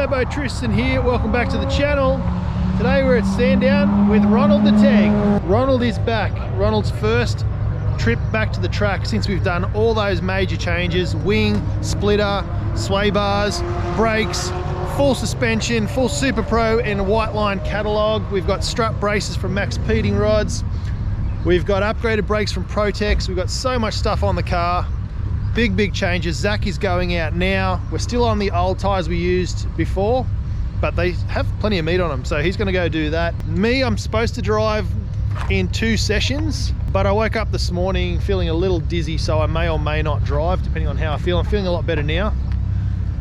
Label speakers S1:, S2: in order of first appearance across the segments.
S1: Turbo Tristan here, welcome back to the channel. Today we're at Shakedown with Ronald the Tag. Ronald is back. Ronald's first trip back to the track since we've done all those major changes: wing, splitter, sway bars, brakes, full suspension, full SUPERPRO and WHITELINE catalogue. We've got strut braces from MAXPEEDINGRODS. We've got upgraded brakes from PROTEX. We've got so much stuff on the car. Big changes. Zach is going out now. We're still on the old tyres we used before, but they have plenty of meat on them, so he's going to go do that. Me, I'm supposed to drive in 2 sessions, but I woke up this morning feeling a little dizzy, so I may or may not drive depending on how I feel. I'm feeling a lot better now,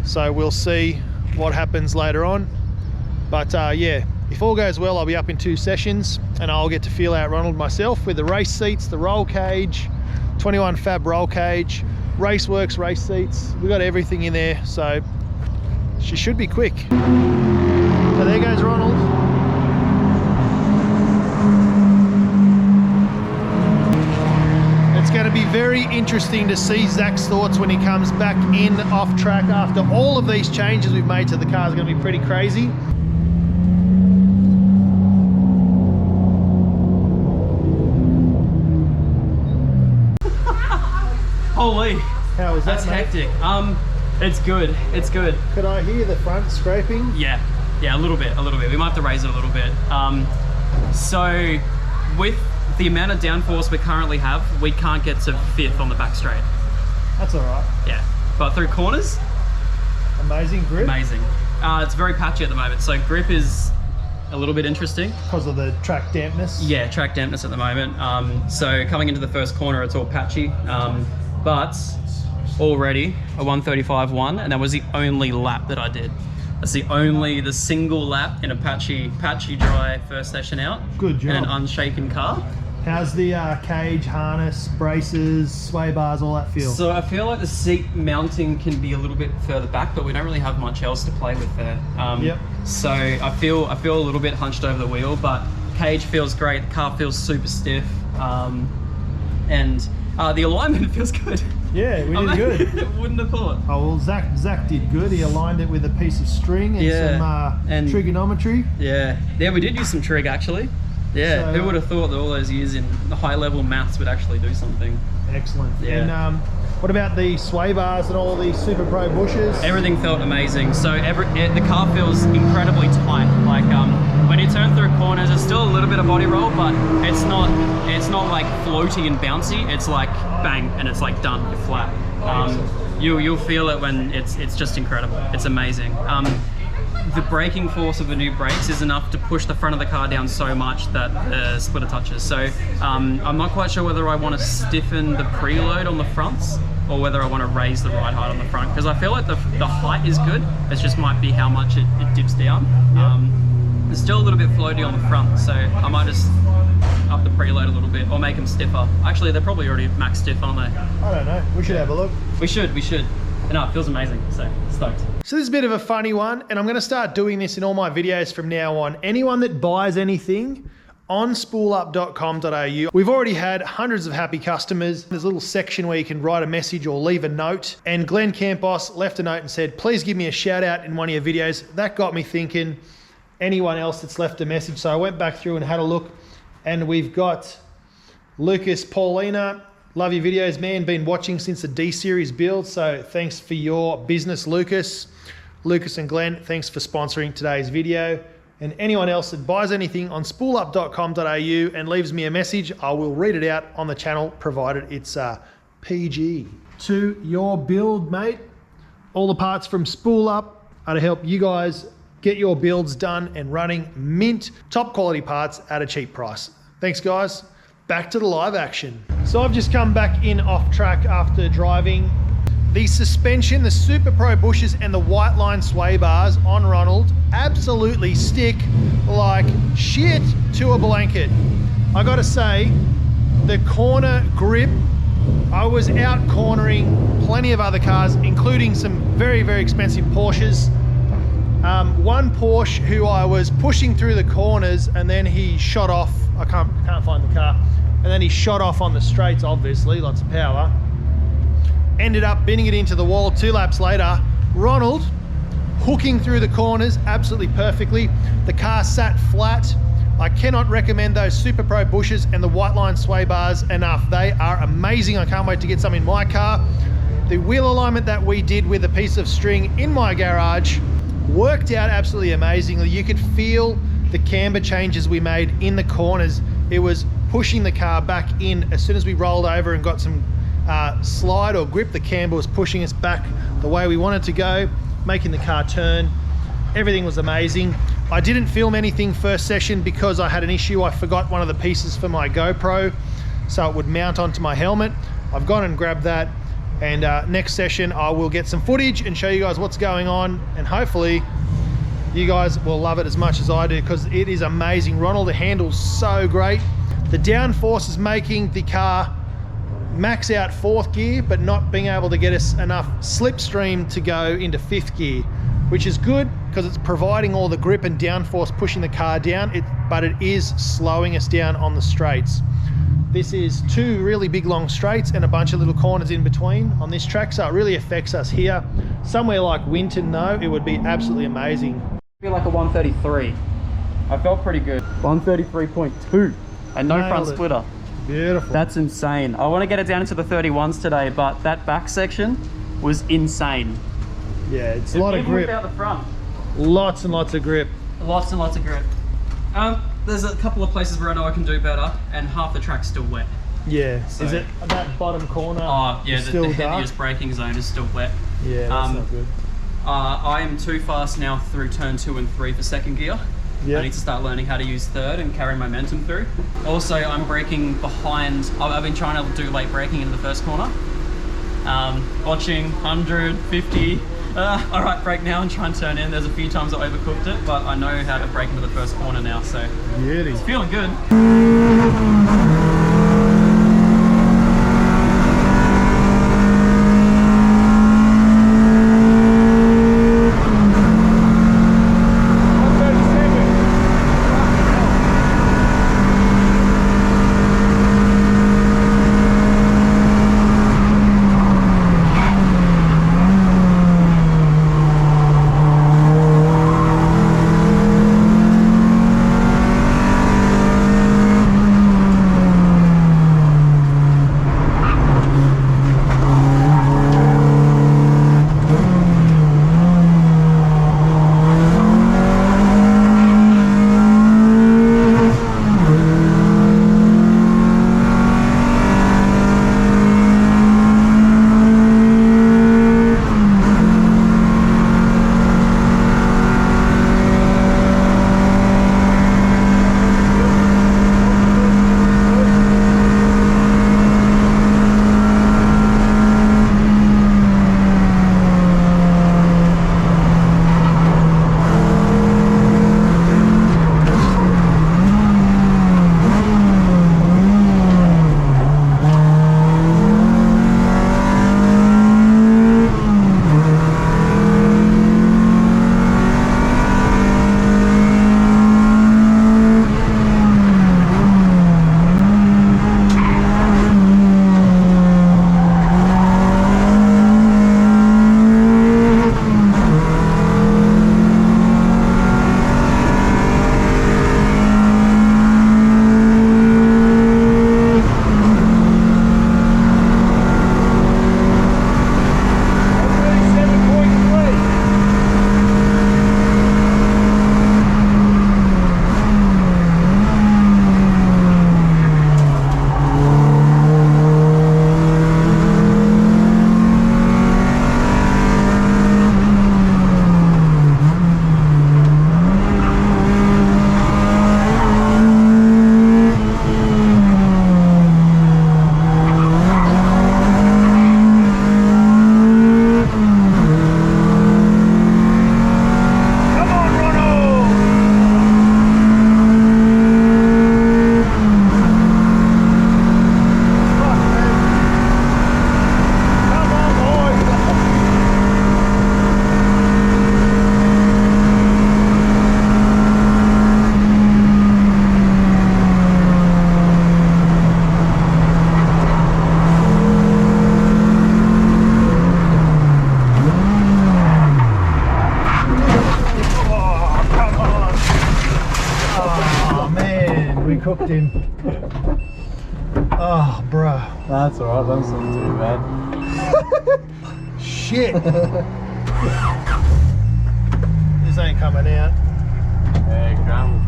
S1: so we'll see what happens later on. But yeah, if all goes well, I'll be up in 2 sessions and I'll get to feel out Ronald myself with the race seats, the roll cage, 21 fab roll cage, RACEWORKS race seats. We got everything in there, so she should be quick. So there goes Ronald. It's going to be very interesting to see Zach's thoughts when he comes back in off track after all of these changes we've made to the car. Is going to be pretty crazy.
S2: Holy,
S1: how was that,
S2: that's
S1: mate?
S2: hectic. It's good, it's good.
S1: Could I hear the front scraping?
S2: Yeah, a little bit. We might have to raise it a little bit. So with the amount of downforce we currently have, we can't get to 5th on the back straight.
S1: That's all right.
S2: Yeah, but through corners,
S1: amazing grip.
S2: Amazing. It's very patchy at the moment, so grip is a little bit interesting. Because
S1: of the track dampness?
S2: Yeah, track dampness at the moment. So coming into the first corner, it's all patchy. But already a 135.1, and that was the only lap that I did. That's the single lap in a patchy dry first session out.
S1: Good job.
S2: In an unshaken car.
S1: How's the cage, harness, braces, sway bars, all that feel?
S2: So I feel like the seat mounting can be a little bit further back, but we don't really have much else to play with there.
S1: Yep.
S2: So I feel a little bit hunched over the wheel, but cage feels great. The car feels super stiff, and the alignment feels good.
S1: Yeah, we did good.
S2: Wouldn't have thought.
S1: Oh well, Zach did good. He aligned it with a piece of string and some trigonometry.
S2: Yeah, we did use some trig actually. Yeah, so, who would have thought that all those years in high level maths would actually do something?
S1: Excellent.
S2: Yeah.
S1: And what about the sway bars and all these SUPERPRO bushes?
S2: Everything felt amazing. So the car feels incredibly tight. Like when you turn through corners, it's still a little bit of body roll, but it's not like floaty and bouncy. It's like bang, and it's like done. You're flat. You'll feel it when it's just incredible. It's amazing. The braking force of the new brakes is enough to push the front of the car down so much that the splitter touches. So I'm not quite sure whether I want to stiffen the preload on the fronts or whether I want to raise the ride height on the front, because I feel like the height is good. It just might be how much it dips down. Yep. It's still a little bit floaty on the front, so I might just up the preload a little bit or make them stiffer. Actually, they're probably already max stiff, aren't they?
S1: I don't know. We should have a look.
S2: We should. No, it feels amazing, so stoked.
S1: So this is a bit of a funny one, and I'm going to start doing this in all my videos from now on. Anyone that buys anything on spoolup.com.au, we've already had hundreds of happy customers. There's a little section where you can write a message or leave a note, and Glenn Campos left a note and said, please give me a shout out in one of your videos. That got me thinking, anyone else that's left a message. So I went back through and had a look, and we've got Lucas Paulina. Love your videos, man. Been watching since the D-Series build, so thanks for your business, Lucas. Lucas and Glenn, thanks for sponsoring today's video. And anyone else that buys anything on spoolup.com.au and leaves me a message, I will read it out on the channel, provided it's PG. To your build, mate. All the parts from Spool Up are to help you guys get your builds done and running mint, top quality parts at a cheap price. Thanks, guys. Back to the live action. So I've just come back in off track after driving. The suspension, the SUPERPRO bushes and the WHITELINE sway bars on Ronald absolutely stick like shit to a blanket. I gotta say, the corner grip, I was out cornering plenty of other cars, including some very expensive Porsches. One Porsche who I was pushing through the corners and then he shot off. I can't find the car. And then he shot off on the straights, obviously, lots of power. Ended up binning it into the wall 2 laps later. Ronald hooking through the corners absolutely perfectly. The car sat flat. I cannot recommend those SUPERPRO bushes and the WHITELINE sway bars enough. They are amazing. I can't wait to get some in my car. The wheel alignment that we did with a piece of string in my garage worked out absolutely amazingly. You could feel the camber changes we made in the corners. It was pushing the car back in. As soon as we rolled over and got some slide or grip, the camber was pushing us back the way we wanted to go, making the car turn. Everything was amazing. I didn't film anything first session because I had an issue. I forgot one of the pieces for my GoPro, so it would mount onto my helmet. I've gone and grabbed that, and next session I will get some footage and show you guys what's going on, and hopefully you guys will love it as much as I do, because it is amazing. Ronald handles so great. The downforce is making the car max out 4th gear, but not being able to get us enough slipstream to go into 5th gear, which is good because it's providing all the grip and downforce pushing the car down, but it is slowing us down on the straights. This is 2 really big long straights and a bunch of little corners in between on this track, so it really affects us here. Somewhere like Winton though, it would be absolutely amazing.
S2: I feel like a 133. I felt pretty good. 133.2 and no front splitter.
S1: Beautiful.
S2: That's insane. I want to get it down into the 31s today, but that back section was insane.
S1: Yeah, it's a lot of grip.
S2: Without the front.
S1: Lots and lots of grip.
S2: Lots and lots of grip. There's a couple of places where I know I can do better, and half the track's still wet.
S1: Yeah.
S2: So,
S1: is it that bottom corner?
S2: Oh yeah,
S1: still
S2: the
S1: dark?
S2: heaviest braking zone is still wet.
S1: Yeah, that's not good.
S2: I am too fast now through turn 2 and 3 for 2nd gear.
S1: Yep.
S2: I need to start learning how to use 3rd and carry momentum through. Also, I'm braking behind. I've been trying to do late braking in the 1st corner. Watching 150. All right, brake now and try and turn in. There's a few times I overcooked it, but I know how to brake into the 1st corner now, so
S1: Beauty.
S2: It's feeling good.
S1: hooked in. Oh, bruh.
S3: That's alright, that's not too bad.
S1: Shit. This ain't coming out.
S3: Yeah, gravel.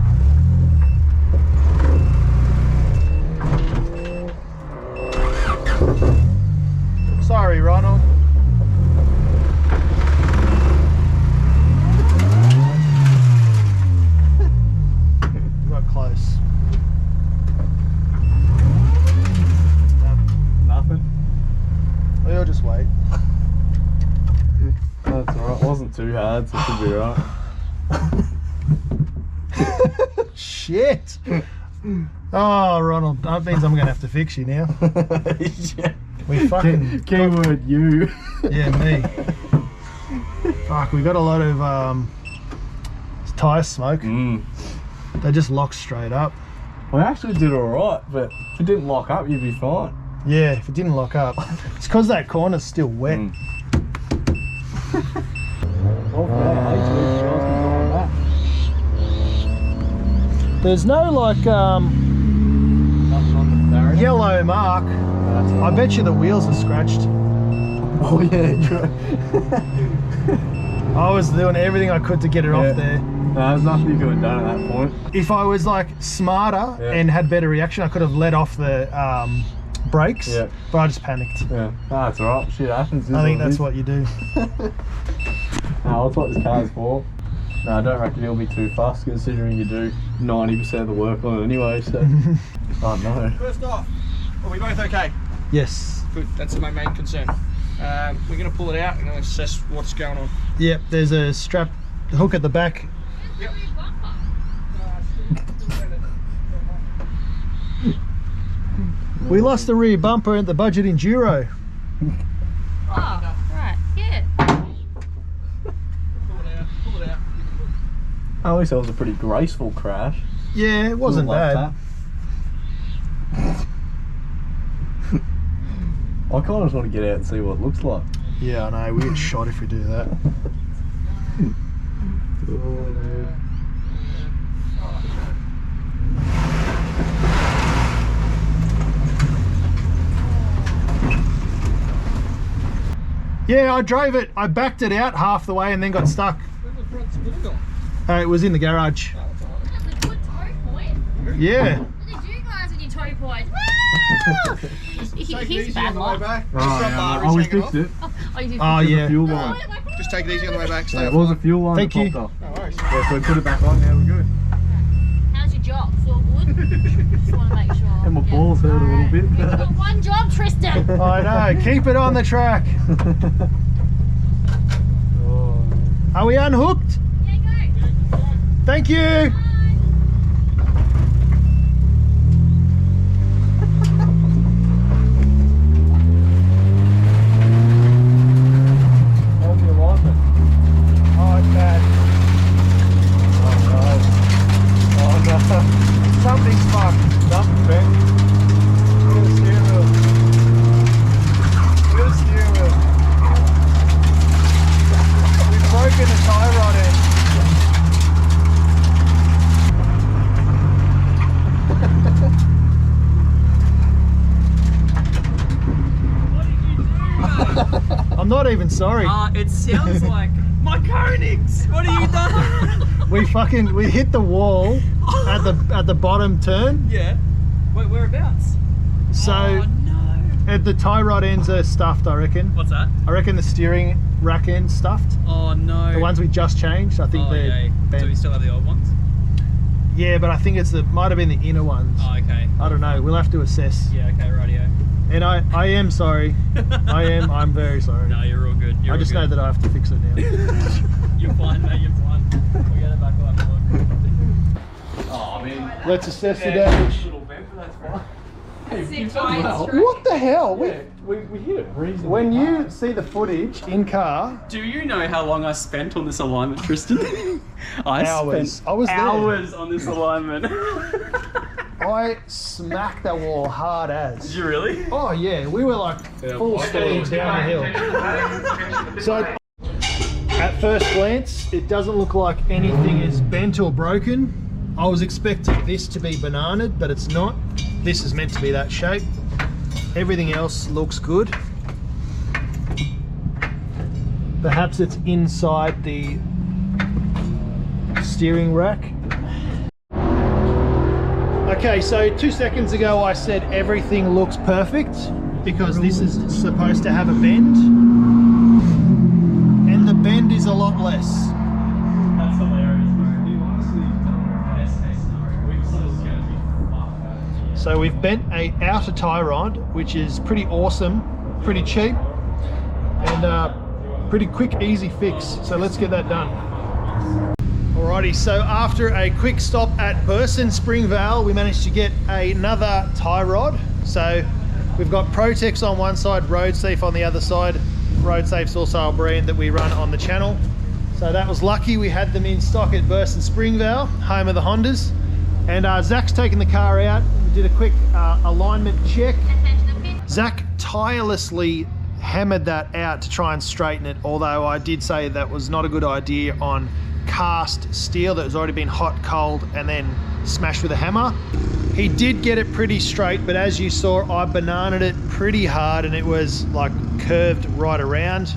S1: Sorry, Ronald. We got close.
S3: Nothing.
S1: We'll just wait.
S3: That's alright, wasn't too hard, so it should be right.
S1: Shit. Oh, Ronald, that means I'm gonna have to fix you now.
S3: Yeah.
S1: We fucking
S3: Keyword you.
S1: yeah, me. Fuck, we got a lot of tyre smoke. They just locked straight up.
S3: We actually did alright, but if it didn't lock up, you'd be fine.
S1: Yeah, if it didn't lock up. It's because that corner's still wet. There's no like yellow mark. I bet you the wheels are scratched.
S3: Oh yeah, true.
S1: I was doing everything I could to get it off there.
S3: No, there's nothing you could have done at that point.
S1: If I was like smarter and had better reaction, I could have let off the brakes, but I just panicked.
S3: Yeah, that's alright, shit happens.
S1: I think that's what you do.
S3: No, that's what this car's for. No, I don't reckon it'll be too fast considering you do 90% of the work on it anyway, so. Oh no.
S4: First off, are we both okay?
S1: Yes.
S4: Good, that's my main concern. We're going to pull it out and assess what's going on.
S1: Yep, there's a strap hook at the back.
S4: Yep.
S1: We lost the rear bumper at the budget enduro.
S5: Oh, right, yeah.
S4: Pull it out.
S3: At least that was a pretty graceful crash.
S1: Yeah, it wasn't bad.
S3: I kind of just want to get out and see what it looks like.
S1: Yeah, I know, we get shot if we do that. Yeah, I drove it. I backed it out half the way and then got stuck.
S4: Where's the front spool gone?
S1: It was in the garage.
S4: Oh, it's all right.
S5: That's a good toe point.
S1: Yeah.
S5: What did you guys with your toe points? Woo!
S4: Take it
S5: He's
S4: easy
S5: bad
S4: on the way
S5: luck.
S4: back.
S3: Oh,
S4: Just
S3: yeah,
S4: stop
S3: oh, we
S4: hanging
S3: fixed
S4: off.
S3: it.
S5: Oh, you did.
S1: Oh,
S3: There's
S1: yeah.
S3: a fuel
S5: Oh,
S3: line.
S4: Just take it easy on the way back. Stay
S3: There
S4: up.
S3: was a fuel line
S1: Thank
S3: that
S1: you.
S3: popped off.
S4: No worries.
S3: Yeah, so we put it back on, now we're good.
S5: How's your job? It's all good? Just want to make sure.
S3: And my balls hurt a little
S5: Alright.
S3: bit.
S5: You've got one job, Tristan.
S1: I know. Keep it on the track. Are we unhooked?
S5: Yeah, go.
S1: Thank you.
S3: How's the alignment?
S1: Oh, it's bad.
S3: Oh no.
S1: Something's fucked.
S3: Something's bent.
S1: Look at the steering wheel. Look at the steering wheel. We've broken the tie rod end. I'm not even sorry.
S2: It sounds like my Koenigs. What have you done?
S1: We hit the wall at the bottom turn.
S2: Yeah. Wait, whereabouts?
S1: So
S2: Oh no.
S1: the tie rod ends are stuffed, I reckon.
S2: What's that?
S1: I reckon the steering rack end's stuffed.
S2: Oh no.
S1: The ones we just changed, I think
S2: Oh
S1: they're
S2: yay.
S1: bent.
S2: Do we still have the old ones?
S1: Yeah, but I think might have been the inner ones.
S2: Oh okay.
S1: I don't know. We'll have to assess.
S2: Yeah. Okay. Rightio.
S1: And I am sorry. I'm very sorry.
S2: No, you're all good. You're
S1: I just
S2: all
S1: know
S2: good.
S1: that I have to fix it now.
S2: You're fine, mate. You're fine. We'll get it back on. Oh, I mean,
S1: Let's assess the damage.
S2: little vent, but that's fine. Hey,
S5: Sit
S2: you've done
S5: tight,
S2: well.
S5: straight.
S1: What the hell?
S3: Yeah, we hit it reasonably.
S1: When you
S3: hard.
S1: see the footage in car,
S2: Do you know how long I spent on this alignment, Tristan?
S1: Hours.
S2: spent
S1: I was there.
S2: hours on this alignment.
S1: I smacked that wall hard
S2: Did
S1: as.
S2: you really?
S1: Oh yeah, we were like full steam down the hill. So at first glance, it doesn't look like anything is bent or broken. I was expecting this to be bananaed, but it's not. This is meant to be that shape. Everything else looks good. Perhaps it's inside the steering rack. Okay, so 2 seconds ago I said everything looks perfect because this is supposed to have a bend. And the bend is a lot less.
S3: That's hilarious, bro. You honestly don't know best case scenario. We thought it was going to be fucked.
S1: So we've bent a outer tie rod, which is pretty awesome, pretty cheap, and pretty quick, easy fix. So let's get that done. Alrighty, so after a quick stop at Burson Springvale, we managed to get another tie rod. So we've got PROTEX on one side, Road Safe on the other side. Road Safe's also a brand that we run on the channel. So that was lucky, we had them in stock at Burson Springvale, home of the Hondas. And Zach's taken the car out, we did a quick alignment check. Zach tirelessly hammered that out to try and straighten it, although I did say that was not a good idea on cast steel that has already been hot, cold, and then smashed with a hammer. He did get it pretty straight, but as you saw, I bananaed it pretty hard and it was like curved right around.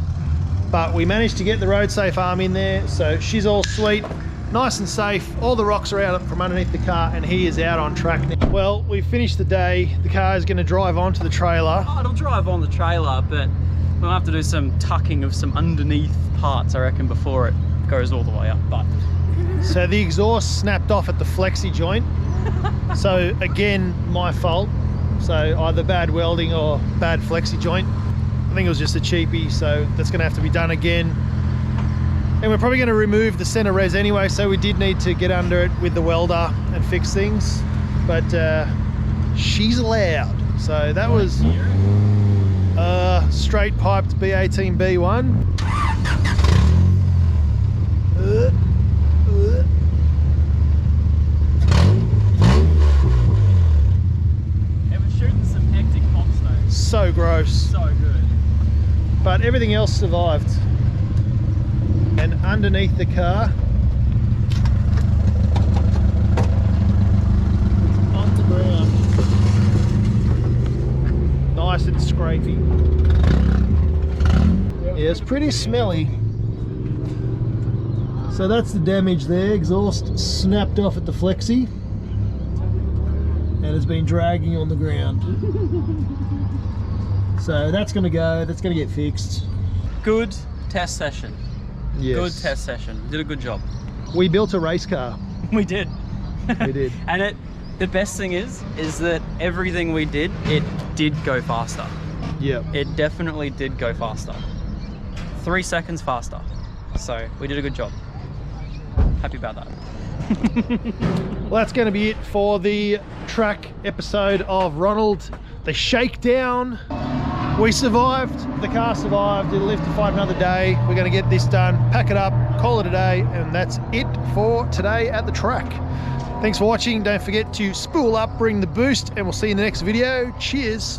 S1: But we managed to get the Road Safe arm in there, so she's all sweet, nice and safe. All the rocks are out from underneath the car and he is out on track now. Well, we finished the day. The car is going to drive onto the trailer.
S2: Oh, it'll drive on the trailer, but we'll have to do some tucking of some underneath parts, I reckon, before it goes all the way up. But
S1: so the exhaust snapped off at the flexi joint. So again, my fault. So either bad welding or bad flexi joint. I think it was just a cheapie, so that's going to have to be done again. And we're probably going to remove the center res anyway, so we did need to get under it with the welder and fix things. But she's allowed. So that was straight piped B18B1.
S2: it was shooting some hectic pops though.
S1: So gross.
S2: So good.
S1: But everything else survived. And underneath the car, on the ground, nice and scrapey. Yeah, it's pretty smelly. So that's the damage there. Exhaust snapped off at the flexi and has been dragging on the ground. So that's going to go, that's going to get fixed.
S2: Good test session.
S1: Yes.
S2: Good test session. Did a good job.
S1: We built a race car.
S2: We did.
S1: We did.
S2: And the best thing is that everything we did, it did go faster.
S1: Yep.
S2: It definitely did go faster. 3 seconds faster. So we did a good job. Happy about that.
S1: Well, that's going to be it for the track episode of Ronald, the Shakedown. We survived, the car survived, it'll live to fight another day. We're going to get this done, pack it up, call it a day, and that's it for today at the track. Thanks for watching. Don't forget to spool up, bring the boost, and we'll see you in the next video. Cheers.